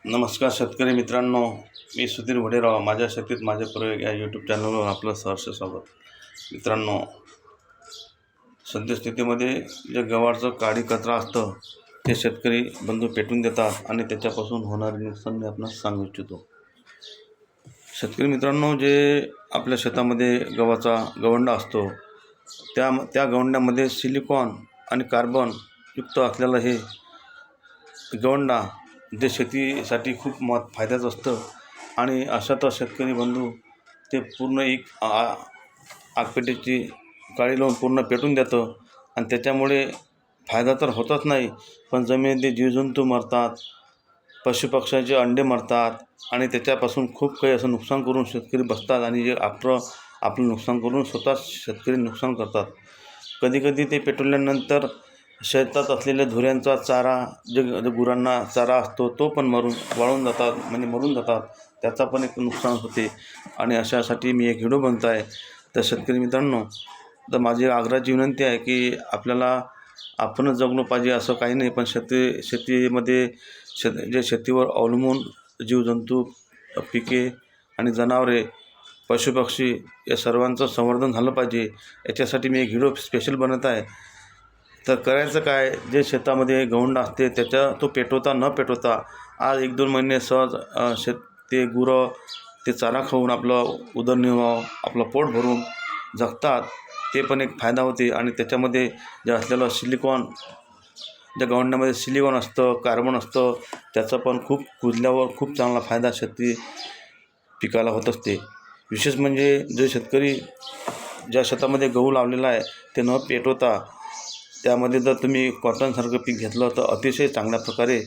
नमस्कार शेतकरी मित्रांनो, मी सुधीर वडेराव. माझ्या शेतीत माझे प्रयोग या यूट्यूब चॅनलवर आपलं सहर्ष स्वागत. मित्रांनो, सद्यस्थितीमध्ये जे गव्हाचं काडी कचरा असतं ते शेतकरी बंधू पेटून देतात आणि त्याच्यापासून होणारे नुकसान मी आपणास सांगू इच्छितो. शेतकरी मित्रांनो, जे आपल्या शेतामध्ये गव्हाचा गवंडा असतो त्या गवंड्यामध्ये सिलिकॉन आणि कार्बन युक्त असलेलं हे गवंडा जे शेतीसाठी खूप फायद्याचं असतं आणि अशातच शेतकरी बंधू ते पूर्ण एक आगपेटीची काडी लावून पूर्ण पेटून देतं आणि त्याच्यामुळे फायदा तर होतच नाही, पण जमिनीतले जीवजंतू मरतात, पशुपक्ष्यांचे अंडे मरतात आणि त्याच्यापासून खूप काही असं नुकसान करून शेतकरी बसतात आणि जे आपलं नुकसान करून स्वतःच शेतकरी नुकसान करतात. कधीकधी ते पेटवल्यानंतर शेतात असलेल्या धुऱ्यांचा चारा जे गुरांना चारा असतो तो पण मरून जातात. त्याचा पण एक नुकसान होते आणि अशासाठी मी एक व्हिडिओ बनत आहे. तर शेतकरी मित्रांनो, तर माझी आग्रहाची विनंती आहे की आपणच जगलो पाहिजे असं काही नाही, पण शेतीमध्ये जे शेतीवर अवलंबून जीवजंतू, पिके आणि जनावरे, पशुपक्षी या सर्वांचं संवर्धन झालं पाहिजे. याच्यासाठी मी एक व्हिडिओ स्पेशल बनत आहे. तर करायचं काय, जे शेतामध्ये गवंडा असते तो पेटवता न पेटवता आज 1-2 महिने सहज ते गुरं ते चारा खाऊन आपलं उदरनिर्वाह आपलं पोट भरून जगतात. ते पण एक फायदा होते आणि त्याच्यामध्ये जे असलेलं ज्या गवंड्यामध्ये सिलिकॉन असतं, कार्बन असतं, त्याचा पण खूप कुजल्यावर खूप चांगला फायदा पिकाला होत असते. विशेष म्हणजे जे शेतकरी ज्या शेतामध्ये गहू लावलेला आहे ते न पेटवता त्यामध्ये जर तुम्ही कॉटनसारखं पीक घेतलं तर अतिशय चांगल्या प्रकारे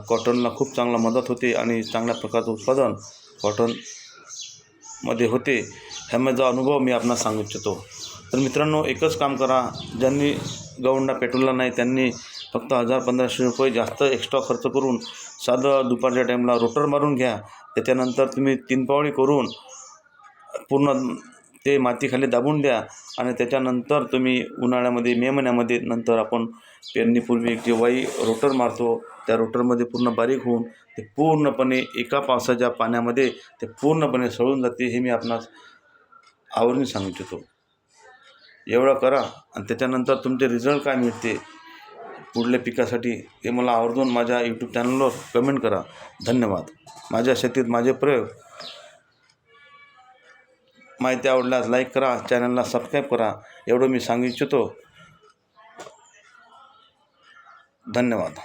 कॉटनला खूप चांगला मदत होते आणि चांगल्या प्रकारचं उत्पादन कॉटनमध्ये होते. ह्या माझा अनुभव मी आपणास सांगू इच्छितो. तर मित्रांनो, एकच काम करा, ज्यांनी गवंडा पेटवला नाही त्यांनी फक्त 1000-1500 रुपये जास्त एक्स्ट्रा खर्च करून साधं दुपारच्या टाईमला रोटर मारून घ्या. त्याच्यानंतर तुम्ही 3 पावली करून पूर्ण ते मातीखाली दाबून द्या आणि त्याच्यानंतर तुम्ही उन्हाळ्यामध्ये मे महिन्यामध्ये नंतर आपण पेरणीपूर्वी जे वाई रोटर मारतो त्या रोटरमध्ये पूर्ण बारीक होऊन ते पूर्णपणे एका पावसाच्या पाण्यामध्ये ते पूर्णपणे सळून जाते. हे मी आपणास आवर्जून सांगू इच्छितो. एवढं करा आणि त्याच्यानंतर तुमचे रिझल्ट काय मिळते पुढल्या पिकासाठी ते मला आवर्जून माझ्या यूट्यूब चॅनलवर कमेंट करा. धन्यवाद. माझ्या शेतीत माझे प्रयोग माहिती आवडल्यास लाईक करा, चॅनलला सबस्क्राईब करा, एवढं मी सांगू इच्छितो. धन्यवाद.